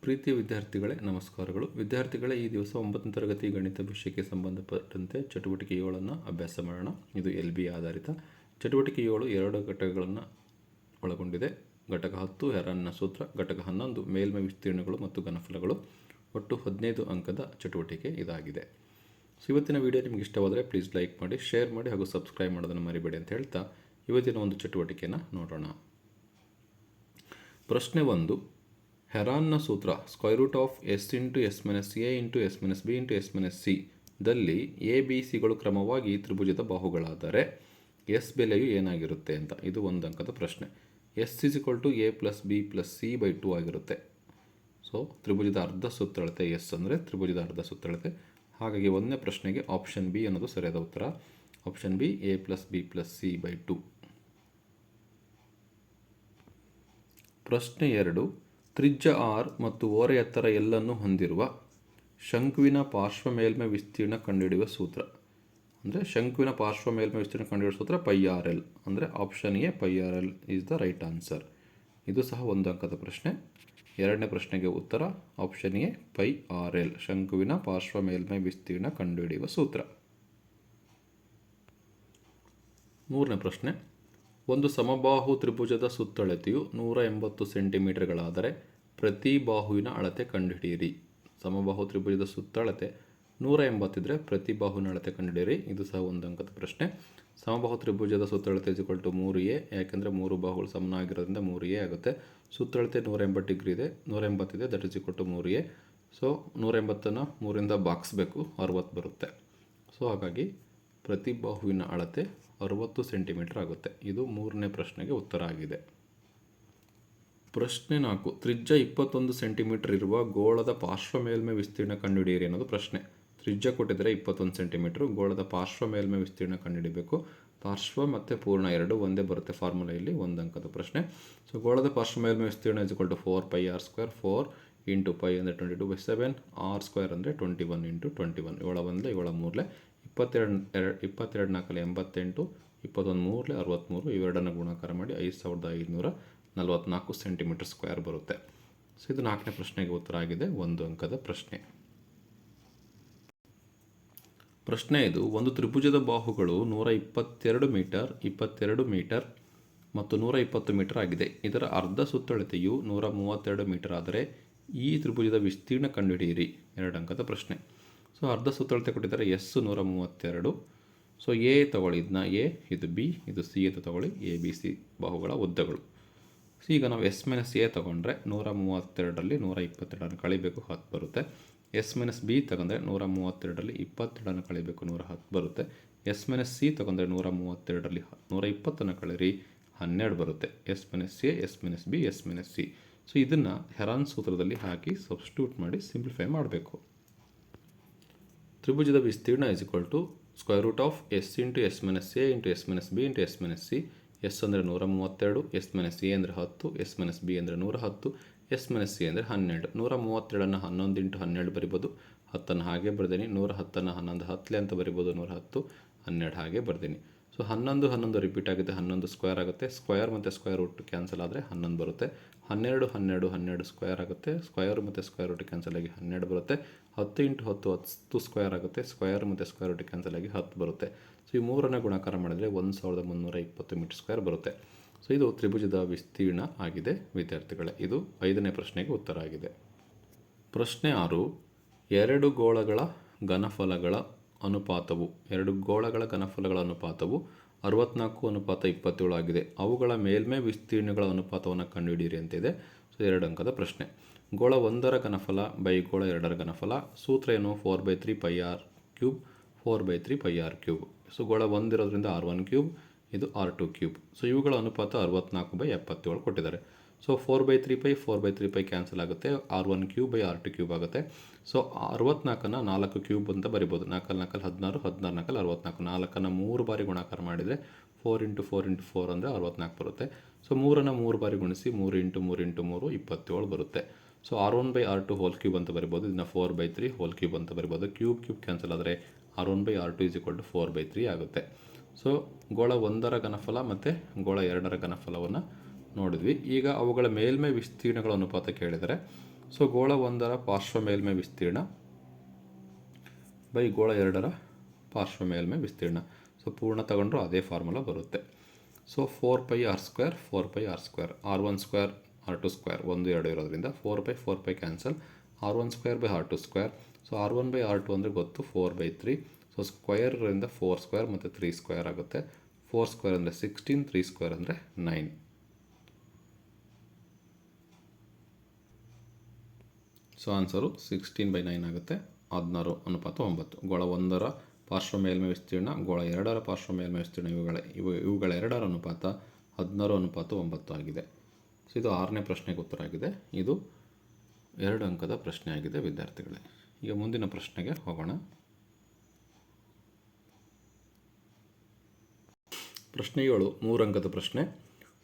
ಪ್ರೀತಿಯ ವಿದ್ಯಾರ್ಥಿಗಳೇ ನಮಸ್ಕಾರಗಳು. ವಿದ್ಯಾರ್ಥಿಗಳೇ, ಈ ದಿವಸ 9ನೇ ತರಗತಿ ಗಣಿತ ವಿಷಯಕ್ಕೆ ಸಂಬಂಧಪಟ್ಟಂತೆ ಚಟುವಟಿಕೆ 7 ಅಭ್ಯಾಸ ಮಾಡೋಣ. ಇದು LB ಆಧಾರಿತ ಚಟುವಟಿಕೆ 7 2 ಘಟಕಗಳನ್ನು ಒಳಗೊಂಡಿದೆ. ಘಟಕ 10 ಹೆರಾನ್ನ ಸೂತ್ರ, ಘಟಕ 11 ಮೇಲ್ಮೈ ವಿಸ್ತೀರ್ಣಗಳು ಮತ್ತು ಘನಫಲಗಳು. ಒಟ್ಟು 15 ಅಂಕದ ಚಟುವಟಿಕೆ ಇದಾಗಿದೆ. ಇವತ್ತಿನ ವಿಡಿಯೋ ನಿಮಗೆ ಇಷ್ಟವಾದರೆ ಪ್ಲೀಸ್ ಲೈಕ್ ಮಾಡಿ, ಶೇರ್ ಮಾಡಿ ಹಾಗೂ ಸಬ್ಸ್ಕ್ರೈಬ್ ಮಾಡೋದನ್ನು ಮರಿಬೇಡಿ ಅಂತ ಹೇಳ್ತಾ ಇವತ್ತಿನ ಒಂದು ಚಟುವಟಿಕೆಯನ್ನು ನೋಡೋಣ. ಪ್ರಶ್ನೆ 1. ಹೆರಾನ್ನ ಸೂತ್ರ √S × S-A × S-B × S-C ದಲ್ಲಿ ABCಗಳು ಕ್ರಮವಾಗಿ ತ್ರಿಭುಜದ ಬಾಹುಗಳಾದರೆ S ಬೆಲೆಯು ಏನಾಗಿರುತ್ತೆ ಅಂತ. ಇದು ಒಂದು ಅಂಕದ ಪ್ರಶ್ನೆ. S = A + B + C/2 ಆಗಿರುತ್ತೆ. ಸೊ ತ್ರಿಭುಜದ ಅರ್ಧ ಸುತ್ತಳತೆ S ಅಂದರೆ ತ್ರಿಭುಜದ ಅರ್ಧ ಸುತ್ತಳತೆ. ಹಾಗಾಗಿ ಒಂದನೇ ಪ್ರಶ್ನೆಗೆ ಆಪ್ಷನ್ ಬಿ ಅನ್ನೋದು ಸರಿಯಾದ ಉತ್ತರ. Option B A + B + C/2. ಪ್ರಶ್ನೆ 2. ತ್ರಿಜ್ಯ R ಮತ್ತು ಓರೆ ಎತ್ತರ L ಅನ್ನು ಹೊಂದಿರುವ ಶಂಕುವಿನ ಪಾರ್ಶ್ವ ಮೇಲ್ಮೈ ವಿಸ್ತೀರ್ಣ ಕಂಡುಹಿಡಿಯುವ ಸೂತ್ರ. ಅಂದರೆ ಶಂಕುವಿನ ಪಾರ್ಶ್ವ ಮೇಲ್ಮೈ ವಿಸ್ತೀರ್ಣ ಕಂಡುಹಿಡಿಯುವ ಸೂತ್ರ πRL. ಅಂದರೆ option A πRL is the right answer. ಇದು ಸಹ ಒಂದು ಅಂಕದ ಪ್ರಶ್ನೆ. ಎರಡನೇ ಪ್ರಶ್ನೆಗೆ ಉತ್ತರ ಆಪ್ಷನ್ ಎ πRL, ಶಂಕುವಿನ ಪಾರ್ಶ್ವ ಮೇಲ್ಮೈ ವಿಸ್ತೀರ್ಣ ಕಂಡುಹಿಡಿಯುವ ಸೂತ್ರ. ಮೂರನೇ ಪ್ರಶ್ನೆ. ಒಂದು ಸಮಬಾಹು ತ್ರಿಭುಜದ ಸುತ್ತಳತೆಯು 180 ಸೆಂಟಿಮೀಟರ್ಗಳಾದರೆ ಪ್ರತಿ ಬಾಹುವಿನ ಅಳತೆ ಕಂಡುಹಿಡಿಯಿರಿ. ಸಮಬಾಹು ತ್ರಿಭುಜದ ಸುತ್ತಳತೆ 180 ಇದ್ದರೆ ಪ್ರತಿ ಬಾಹುವಿನ ಅಳತೆ ಕಂಡುಹಿಡಿಯಿರಿ. ಇದು ಸಹ ಒಂದು ಅಂಕದ ಪ್ರಶ್ನೆ. ಸಮಬಾಹು ತ್ರಿಭುಜದ ಸುತ್ತಳತೆ = 3a, ಯಾಕೆಂದರೆ ಮೂರು ಬಾಹುಗಳು ಸಮನಾಗಿರೋದ್ರಿಂದ 3a ಆಗುತ್ತೆ. ಸುತ್ತಳತೆ 180 ಡಿಗ್ರಿ ಇದೆ, 180 ಇದೆ, ದಟ್ = 3a. ಸೊ 180ನ್ನು 3ರಿಂದ ಭಾಗಿಸ್ಬೇಕು, 60 ಬರುತ್ತೆ. ಸೊ ಹಾಗಾಗಿ ಪ್ರತಿ ಬಾಹುವಿನ ಅಳತೆ 60 ಸೆಂಟಿಮೀಟರ್ ಆಗುತ್ತೆ. ಇದು ಮೂರನೇ ಪ್ರಶ್ನೆಗೆ ಉತ್ತರ ಆಗಿದೆ. ಪ್ರಶ್ನೆ 4. ತ್ರಿಜ್ಯ 21 ಸೆಂಟಿಮೀಟರ್ ಇರುವ ಗೋಳದ ಪಾರ್ಶ್ವ ಮೇಲ್ಮೈ ವಿಸ್ತೀರ್ಣ ಕಂಡುಹಿಡಿಯಿರಿ ಅನ್ನೋದು ಪ್ರಶ್ನೆ. ತ್ರಿಜ್ಯ ಕೊಟ್ಟಿದ್ದರೆ 21 ಸೆಂಟಿಮೀಟರ್, ಗೋಳದ ಪಾರ್ಶ್ವ ಮೇಲ್ಮೈ ವಿಸ್ತೀರ್ಣ ಕಂಡುಹಿಡಿಯಬೇಕು. ಪಾರ್ಶ್ವ ಮತ್ತು ಪೂರ್ಣ ಎರಡೂ ಒಂದೇ ಬರುತ್ತೆ ಫಾರ್ಮುಲೆಯಲ್ಲಿ. ಒಂದು ಅಂಕದ ಪ್ರಶ್ನೆ. ಸೊ ಗೋಳದ ಪಾರ್ಶ್ವ ಮೇಲ್ಮೈ ವಿಸ್ತೀರ್ಣ = 4πr². 4 × π ಅಂದರೆ 22/7, r² ಅಂದರೆ 21 × 21. 7 1 7 3 22 4 88, 21 3 63. ಇವೆರಡನ್ನು ಗುಣಾಕಾರ ಮಾಡಿ 5544 ಸೆಂಟಿಮೀಟರ್ ಸ್ಕ್ವೇರ್ ಬರುತ್ತೆ. ಸೊ ಇದು ನಾಲ್ಕನೇ ಪ್ರಶ್ನೆಗೆ ಉತ್ತರ ಆಗಿದೆ. ಒಂದು ಅಂಕದ ಪ್ರಶ್ನೆ. ಪ್ರಶ್ನೆ 5. ಒಂದು ತ್ರಿಭುಜದ ಬಾಹುಗಳು 122 ಮೀಟರ್, 22 ಮೀಟರ್ ಮತ್ತು 120 ಮೀಟರ್ ಆಗಿದೆ. ಇದರ ಅರ್ಧ ಸುತ್ತಳತೆಯು 132 ಮೀಟರ್ ಆದರೆ ಈ ತ್ರಿಭುಜದ ವಿಸ್ತೀರ್ಣ ಕಂಡುಹಿಡಿಯಿರಿ. 2 ಅಂಕದ ಪ್ರಶ್ನೆ. ಸೊ ಅರ್ಧ ಸುತ್ತಳತೆ ಕೊಟ್ಟಿದ್ದಾರೆ S 132. ಸೊ ಎ ತಗೊಳ್ಳಿ, ಇದನ್ನ ಎ, ಇದು ಬಿ, ಇದು ಸಿ ಅಂತ ತಗೊಳ್ಳಿ. ABC ಬಾಹುಗಳ ಉದ್ದಗಳು. ಸೊ ಈಗ ನಾವು S - A ತಗೊಂಡ್ರೆ 132ರಲ್ಲಿ 122 ಕಳಿಬೇಕು, 10 ಬರುತ್ತೆ. S - B ತಗೊಂಡ್ರೆ 132ರಲ್ಲಿ 22 ಕಳಿಬೇಕು, 110 ಬರುತ್ತೆ. S - C ತಗೊಂಡ್ರೆ 132ರಲ್ಲಿ 120 ಕಳೀರಿ, 12 ಬರುತ್ತೆ. S - A, S - B, S - C. So ಇದನ್ನು ಹೆರಾನ್ ಸೂತ್ರದಲ್ಲಿ ಹಾಕಿ ಸಬ್ಸ್ಟಿಟ್ಯೂಟ್ ಮಾಡಿ ಸಿಂಪ್ಲಿಫೈ ಮಾಡಬೇಕು. ತ್ರಿಭುಜದ ವಿಸ್ತೀರ್ಣ = √S × S - A × S - B × S - C. S ಅಂದರೆ 132, S - A ಅಂದರೆ 10, S - B ಅಂದರೆ 110, S - C ಅಂದರೆ 12. 132ನ್ನು 11 × 12 ಬರಿಬೋದು. 10ನ್ನು ಹಾಗೆ ಬರ್ತೀನಿ. 110ನ್ನು 11 10 ಅಂತ ಬರಿಬೋದು. 110, 12 ಹಾಗೆ ಬರ್ತೀನಿ. ಸೊ 11 11 ರಿಪೀಟ್ ಆಗುತ್ತೆ, 11 ಸ್ಕ್ವೇರ್ ಆಗುತ್ತೆ. ಸ್ಕ್ವೇರ್ ಮತ್ತು ಸ್ಕ್ವೇರ್ ರೂಟ್ ಕ್ಯಾನ್ಸಲ್ ಆದರೆ 11 ಬರುತ್ತೆ. 12 12 12 ಸ್ಕ್ವೇರ್ ಆಗುತ್ತೆ. ಸ್ಕ್ವೇರ್ ಮತ್ತು ಸ್ಕ್ವೇರ್ ರೂಟ್ ಕ್ಯಾನ್ಸಲ್ ಆಗಿ 12 ಬರುತ್ತೆ. 10 × 10 10 ಸ್ಕ್ವೇರ್ ಆಗುತ್ತೆ. ಸ್ಕ್ವೇರ್ ಮತ್ತು ಸ್ಕ್ವೇರ್ ರೂಟ್ ಕ್ಯಾನ್ಸಲ್ ಆಗಿ 10 ಬರುತ್ತೆ. ಸೊ ಈ ಮೂರನ್ನು ಗುಣಾಕಾರ ಮಾಡಿದರೆ 1320 ಮೀಟರ್ ಸ್ಕ್ವೇರ್ ಬರುತ್ತೆ. ಸೊ ಇದು ತ್ರಿಭುಜದ ವಿಸ್ತೀರ್ಣ ಆಗಿದೆ ವಿದ್ಯಾರ್ಥಿಗಳೇ. ಇದು 5ನೇ ಪ್ರಶ್ನೆಗೆ ಉತ್ತರ ಆಗಿದೆ. ಪ್ರಶ್ನೆ 6. ಎರಡು ಗೋಳಗಳ ಘನಫಲಗಳ ಅನುಪಾತವು 64:27 ಆಗಿದೆ. ಅವುಗಳ ಮೇಲ್ಮೈ ವಿಸ್ತೀರ್ಣಗಳ ಅನುಪಾತವನ್ನು ಕಂಡುಹಿಡಿಯಿರಿ ಅಂತಿದೆ. ಸೊ 2 ಅಂಕದ ಪ್ರಶ್ನೆ. ಗೋಳ 1ರ ಘನಫಲ ಬೈ ಗೋಳ 2ರ ಘನಫಲ. ಸೂತ್ರ ಏನು? 4/3πr³, 4/3πr³. ಸೊ ಗೋಳ 1 ಇರೋದ್ರಿಂದ r1³, ಇದು r2³. ಸೊ ಇವುಗಳ ಅನುಪಾತ 64/77 ಕೊಟ್ಟಿದ್ದಾರೆ. ಸೊ 4/3π 4/3π ಕ್ಯಾನ್ಸಲ್ ಆಗುತ್ತೆ. r1³/r2³ ಆಗುತ್ತೆ. ಸೊ 64ನ್ನು 4³ ಅಂತ ಬರಿಬೋದು. 4 4 16, 16 4 64. 4ನ್ನು 3 ಬಾರಿ ಗುಣಾಕಾರ ಮಾಡಿದರೆ 4 × 4 × 4 ಅಂದರೆ 64 ಬರುತ್ತೆ. ಸೊ 3ನ್ನು 3 ಬಾರಿ ಗುಣಿಸಿ 3 × 3 × 3 27 ಬರುತ್ತೆ. ಸೊ r1/r2³ ಅಂತ ಬರಿಬೋದು. ಇದನ್ನು 4/3 ಅಂತ ಬರಿಬೋದು. ಕ್ಯೂಬ್ ಕ್ಯಾನ್ಸಲ್ ಆದರೆ r1/r2 = 4/3 ಆಗುತ್ತೆ. ಸೊ ಗೋಳ 1ರ ಘನಫಲ ಮತ್ತು ಗೋಳ 2ರ ಘನಫಲವನ್ನು ನೋಡಿದ್ವಿ. ಈಗ ಅವುಗಳ ಮೇಲ್ಮೈ ವಿಸ್ತೀರ್ಣಗಳ ಅನುಪಾತ ಕೇಳಿದರೆ ಸೊ ಗೋಳ 1ರ ಪಾರ್ಶ್ವ ಮೇಲ್ಮೈ ವಿಸ್ತೀರ್ಣ ಬೈ ಗೋಳ 2ರ ಪಾರ್ಶ್ವ ಮೇಲ್ಮೈ ವಿಸ್ತೀರ್ಣ. ಸೊ ಪೂರ್ಣ ತಗೊಂಡ್ರೂ ಅದೇ ಫಾರ್ಮುಲಾ ಬರುತ್ತೆ. ಸೊ 4πr² r1² r2² 1 2 ಇರೋದ್ರಿಂದ 4π cancel, r1² r2². So r1/r2 ಅಂದರೆ ಗೊತ್ತು 4/3. ಸೊ ಸ್ಕ್ವಯರಿಂದ 4² ಮತ್ತು 3² ಆಗುತ್ತೆ. 4² ಅಂದರೆ 16, 3² ಅಂದರೆ 9. ಸೊ ಆನ್ಸರು 16/9 ಆಗುತ್ತೆ. 16:9. ಗೋಳ 1ರ ಪಾರ್ಶ್ವ ಮೇಲ್ಮೈ ವಿಸ್ತೀರ್ಣ, ಗೋಳ 2ರ ಪಾರ್ಶ್ವ ಮೇಲ್ಮೈ ವಿಸ್ತೀರ್ಣ ಇವುಗಳ ಎರಡರ ಅನುಪಾತ 16:9 ಆಗಿದೆ. ಸೊ ಇದು 6ನೇ ಪ್ರಶ್ನೆಗೆ ಉತ್ತರ ಆಗಿದೆ. ಇದು 2 ಅಂಕದ ಪ್ರಶ್ನೆ ಆಗಿದೆ ವಿದ್ಯಾರ್ಥಿಗಳೇ. ಈಗ ಮುಂದಿನ ಪ್ರಶ್ನೆಗೆ ಹೋಗೋಣ. ಪ್ರಶ್ನೆ 7, 3 ಅಂಕದ ಪ್ರಶ್ನೆ.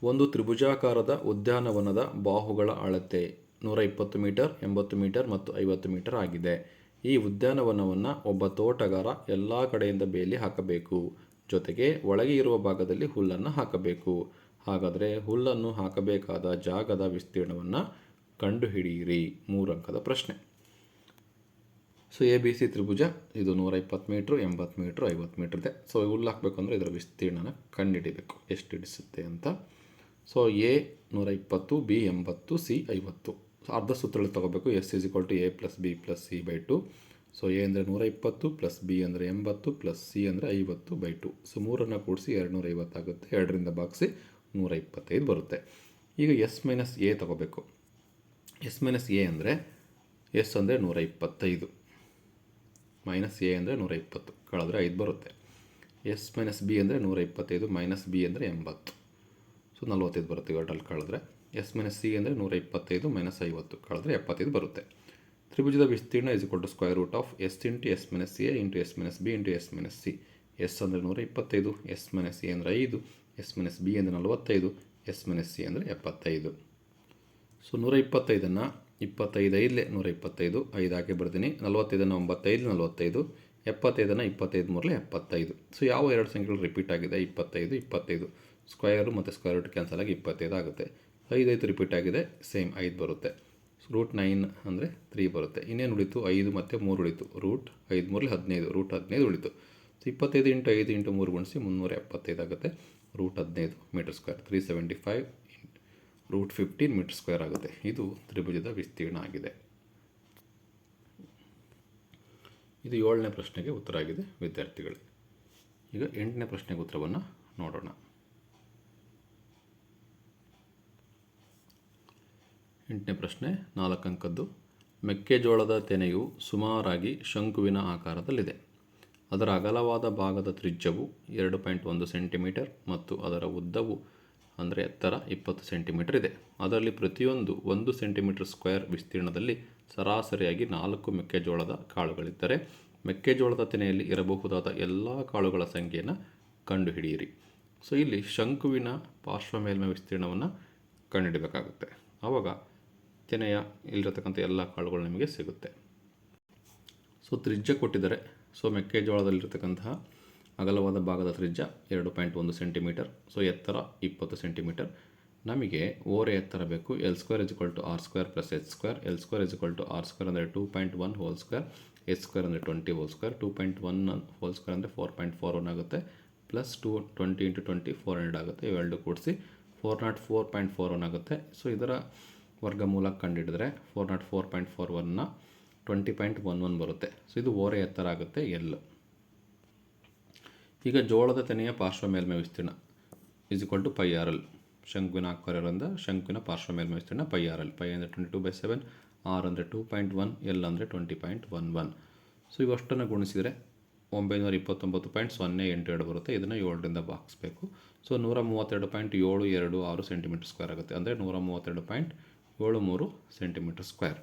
ಒಂದು ತ್ರಿಭುಜಾಕಾರದ ಉದ್ಯಾನವನದ ಬಾಹುಗಳ ಅಳತೆ 120 ಮೀಟರ್, 80 ಮೀಟರ್ ಮತ್ತು 50 ಮೀಟರ್ ಆಗಿದೆ. ಈ ಉದ್ಯಾನವನವನ್ನು ಒಬ್ಬ ತೋಟಗಾರ ಎಲ್ಲ ಕಡೆಯಿಂದ ಬೇಲಿ ಹಾಕಬೇಕು. ಜೊತೆಗೆ ಒಳಗೆ ಇರುವ ಭಾಗದಲ್ಲಿ ಹುಲ್ಲನ್ನು ಹಾಕಬೇಕು. ಹಾಗಾದರೆ ಹುಲ್ಲನ್ನು ಹಾಕಬೇಕಾದ ಜಾಗದ ವಿಸ್ತೀರ್ಣವನ್ನು ಕಂಡುಹಿಡಿಯಿರಿ. 3 ಅಂಕದ ಪ್ರಶ್ನೆ. ಸೊ ABC ತ್ರಿಭುಜ, ಇದು 120 ಮೀಟ್ರು, 80 ಮೀಟ್ರು, 50 ಮೀಟ್ರ್ ಇದೆ. ಸೊ ಹುಲ್ಲು ಹಾಕಬೇಕು ಅಂದರೆ ಇದರ ವಿಸ್ತೀರ್ಣನ ಕಂಡುಹಿಡಿಬೇಕು, ಎಷ್ಟು ಹಿಡಿಸುತ್ತೆ ಅಂತ. So A 120, B 80, C 50. So ಅರ್ಧ ಸೂತ್ರಗಳು ತಗೋಬೇಕು. S = A + B + C/2. So A ಅಂದರೆ 120 ಪ್ಲಸ್ B ಅಂದರೆ 80 ಪ್ಲಸ್ C ಅಂದರೆ 50/2. ಸೊ 3ಅನ್ನು ಕೂಡಿಸಿ 250 ಆಗುತ್ತೆ. 2ರಿಂದ ಭಾಗಿಸಿ 125 ಬರುತ್ತೆ. ಈಗ S - A ತಗೋಬೇಕು. S - A ಅಂದರೆ S ಅಂದರೆ 125 ಮೈನಸ್ A ಅಂದರೆ 120 ಕಳೆದ್ರೆ 5 ಬರುತ್ತೆ. S - B ಅಂದರೆ 125 ಮೈನಸ್ B ಅಂದರೆ 80. ಸೊ 45 ಬರುತ್ತೆ. ಇವೆರಡಲ್ಲಿ ಕಳೆದ್ರೆ S - C ಅಂದರೆ 125 ಮೈನಸ್ 50 ಕಳೆದ್ರೆ 75 ಬರುತ್ತೆ. ತ್ರಿಭುಜದ ವಿಸ್ತೀರ್ಣ = √S × S - A × S - B × S - C. S ಅಂದರೆ 125, S - A ಅಂದರೆ 5, S - B ಅಂದರೆ 45, S - C ಅಂದರೆ 75. ಸೊ 125ಅನ್ನು 25 125 5 ಹಾಕಿ ಬರ್ತೀನಿ. 45ಅನ್ನು 9 45, 75ಅನ್ನು 25 3 75. ಸೊ ಯಾವ ಎರಡು ಸಂಖ್ಯೆಗಳು ರಿಪೀಟ್ ಆಗಿದೆ? 25 25. ಸ್ಕ್ವಯರು ಮತ್ತು ಸ್ಕ್ವೇರ್ ರೂಟ್ ಕ್ಯಾನ್ಸಲ್ ಆಗಿ 25 ಆಗುತ್ತೆ. 5 ರಿಪೀಟ್ ಆಗಿದೆ, ಸೇಮ್ 5 ಬರುತ್ತೆ. √9 ಅಂದರೆ 3 ಬರುತ್ತೆ. ಇನ್ನೇನು ಉಳಿತು? 5 ಮತ್ತು 3 ಉಳಿತು. √5 3 15, √15 ಉಳಿತು. ಸೊ 25 × 5 × 3 ಗುಣಿಸಿ 375 ಆಗುತ್ತೆ. √15 ಮೀಟರ್ ಸ್ಕ್ವೇರ್, 375 √15 ಮೀಟರ್ ಸ್ಕ್ವೇರ್ ಆಗುತ್ತೆ. ಇದು ತ್ರಿಭುಜದ ವಿಸ್ತೀರ್ಣ ಆಗಿದೆ. ಇದು 7ನೇ ಪ್ರಶ್ನೆಗೆ ಉತ್ತರ ಆಗಿದೆ ವಿದ್ಯಾರ್ಥಿಗಳೇ. ಈಗ 8ನೇ ಪ್ರಶ್ನೆಗೆ ಉತ್ತರವನ್ನು ನೋಡೋಣ. 8ನೇ ಪ್ರಶ್ನೆ 4 ಅಂಕದ್ದು. ಮೆಕ್ಕೆಜೋಳದ ತೆನೆಯು ಸುಮಾರಾಗಿ ಶಂಕುವಿನ ಆಕಾರದಲ್ಲಿದೆ. ಅದರ ಅಗಲವಾದ ಭಾಗದ ತ್ರಿಜ್ಯವು 2.1 ಸೆಂಟಿಮೀಟರ್ ಮತ್ತು ಅದರ ಉದ್ದವು ಅಂದರೆ ಎತ್ತರ 20 ಸೆಂಟಿಮೀಟರ್ ಇದೆ. ಅದರಲ್ಲಿ ಪ್ರತಿಯೊಂದು 1 ಸೆಂಟಿಮೀಟರ್ ಸ್ಕ್ವೇರ್ ವಿಸ್ತೀರ್ಣದಲ್ಲಿ ಸರಾಸರಿಯಾಗಿ 4 ಮೆಕ್ಕೆಜೋಳದ ಕಾಳುಗಳಿದ್ದರೆ ಮೆಕ್ಕೆಜೋಳದ ತೆನೆಯಲ್ಲಿ ಇರಬಹುದಾದ ಎಲ್ಲ ಕಾಳುಗಳ ಸಂಖ್ಯೆಯನ್ನು ಕಂಡುಹಿಡಿಯಿರಿ. ಸೊ ಇಲ್ಲಿ ಶಂಕುವಿನ ಪಾರ್ಶ್ವ ಮೇಲ್ಮೈ ವಿಸ್ತೀರ್ಣವನ್ನು ಕಂಡುಹಿಡಬೇಕಾಗುತ್ತೆ. ಆವಾಗ ತೆನೆಯ ಇಲ್ಲಿರತಕ್ಕಂಥ ಎಲ್ಲ ಕಾಳುಗಳು ನಿಮಗೆ ಸಿಗುತ್ತೆ. ಸೊ ತ್ರಿಜ್ಯ ಕೊಟ್ಟಿದ್ದಾರೆ. ಸೊ ಮೆಕ್ಕೆಜೋಳದಲ್ಲಿರ್ತಕ್ಕಂತಹ ಅಗಲವಾದ ಭಾಗದ ತ್ರಿಜ್ಯ 2.1 ಸೆಂಟಿಮೀಟರ್. ಸೊ ಎತ್ತರ 20 ಸೆಂಟಿಮೀಟರ್. ನಮಗೆ ಓರೆ ಎತ್ತರ ಬೇಕು. L² = R² + H². L² = R² ಅಂದರೆ 2.1 ಹೋಲ್ ಸ್ಕ್ವೇರ್, H² ಅಂದರೆ 20 ಹೋಲ್ ಸ್ಕ್ವೇರ್. 2.1 ಹೋಲ್ ಸ್ಕ್ವೇರ್ ಅಂದರೆ 4.41 ಆಗುತ್ತೆ. ಪ್ಲಸ್ 20 × 20 400 ಆಗುತ್ತೆ. ಇವೆರಡು ಕೂಡಿಸಿ 404.41 ಆಗುತ್ತೆ. ಸೊ ಇದರ ವರ್ಗಮೂಲ ಕಂಡುಹಿಡಿದ್ರೆ 404.41ನ 20.11 ಬರುತ್ತೆ. ಸೊ ಇದು ಓರೆ ಎತ್ತರ ಆಗುತ್ತೆ L. ಈಗ ಜೋಳದ ತೆನೆಯ ಪಾರ್ಶ್ವ ಮೇಲ್ಮೈ ವಿಸ್ತೀರ್ಣ = πRL. ಶಂಕುವಿನ ಆಕಾರದಿಂದ ಶಂಕುವಿನ ಪಾರ್ಶ್ವ ಮೇಲ್ಮೈ ವಿಸ್ತೀರ್ಣ πRL. π ಅಂದರೆ 22/7, R ಅಂದರೆ 2.1, L ಅಂದರೆ 20.11. ಸೊ ಇವಷ್ಟನ್ನು ಗುಣಿಸಿದರೆ 929.082 ಬರುತ್ತೆ. ಇದನ್ನು 7ರಿಂದ ಭಾಗಿಸ್ಬೇಕು. ಸೊ 132.726 ಸೆಂಟಿಮೀಟರ್ ಸ್ಕ್ವೇರ್ ಆಗುತ್ತೆ. ಅಂದರೆ 132.73 ಸೆಂಟಿಮೀಟರ್ ಸ್ಕ್ವೇರ್.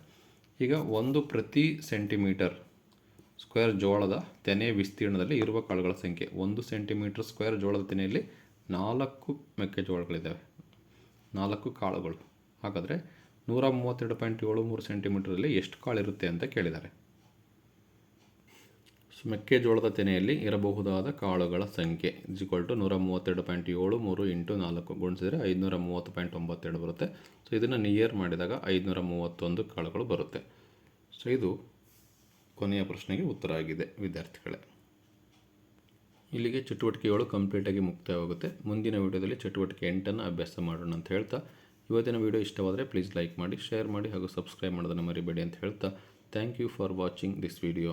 ಈಗ 1 ಪ್ರತಿ ಸೆಂಟಿಮೀಟರ್ ಸ್ಕ್ವೇರ್ ಜೋಳದ ತೆನೆ ವಿಸ್ತೀರ್ಣದಲ್ಲಿ ಇರುವ ಕಾಳುಗಳ ಸಂಖ್ಯೆ. 1 ಸೆಂಟಿಮೀಟರ್ ಸ್ಕ್ವೇರ್ ಜೋಳದ ತೆನೆಯಲ್ಲಿ 4 ಮೆಕ್ಕೆಜೋಳಗಳಿದ್ದಾವೆ, 4 ಕಾಳುಗಳು. ಹಾಗಾದರೆ 132.73 ಸೆಂಟಿಮೀಟರಲ್ಲಿ ಎಷ್ಟು ಕಾಳಿರುತ್ತೆ ಅಂತ ಕೇಳಿದ್ದಾರೆ. ಮೆಕ್ಕೆಜೋಳದ ತೆನೆಯಲ್ಲಿ ಇರಬಹುದಾದ ಕಾಳುಗಳ ಸಂಖ್ಯೆ = 132.73 ಇಂಟು 4 ಗುಣಿಸಿದರೆ 530.92 ಬರುತ್ತೆ. ಸೊ ಇದನ್ನು ನಿಯರ್ ಮಾಡಿದಾಗ 531 ಕಾಳುಗಳು ಬರುತ್ತೆ. ಸೊ ಇದು ಕೊನೆಯ ಪ್ರಶ್ನೆಗೆ ಉತ್ತರ ಆಗಿದೆ ವಿದ್ಯಾರ್ಥಿಗಳೇ. ಇಲ್ಲಿಗೆ ಚಟುವಟಿಕೆ 7 ಕಂಪ್ಲೀಟಾಗಿ ಮುಕ್ತಾಯವಾಗುತ್ತೆ. ಮುಂದಿನ ವಿಡಿಯೋದಲ್ಲಿ ಚಟುವಟಿಕೆ 8 ಅಭ್ಯಾಸ ಮಾಡೋಣ ಅಂತ ಹೇಳ್ತಾ, ಇವತ್ತಿನ ವಿಡಿಯೋ ಇಷ್ಟವಾದರೆ ಪ್ಲೀಸ್ ಲೈಕ್ ಮಾಡಿ, ಶೇರ್ ಮಾಡಿ ಹಾಗೂ ಸಬ್ಸ್ಕ್ರೈಬ್ ಮಾಡೋದನ್ನು ಮರಿಬೇಡಿ ಅಂತ ಹೇಳ್ತಾ, thank you for watching this video.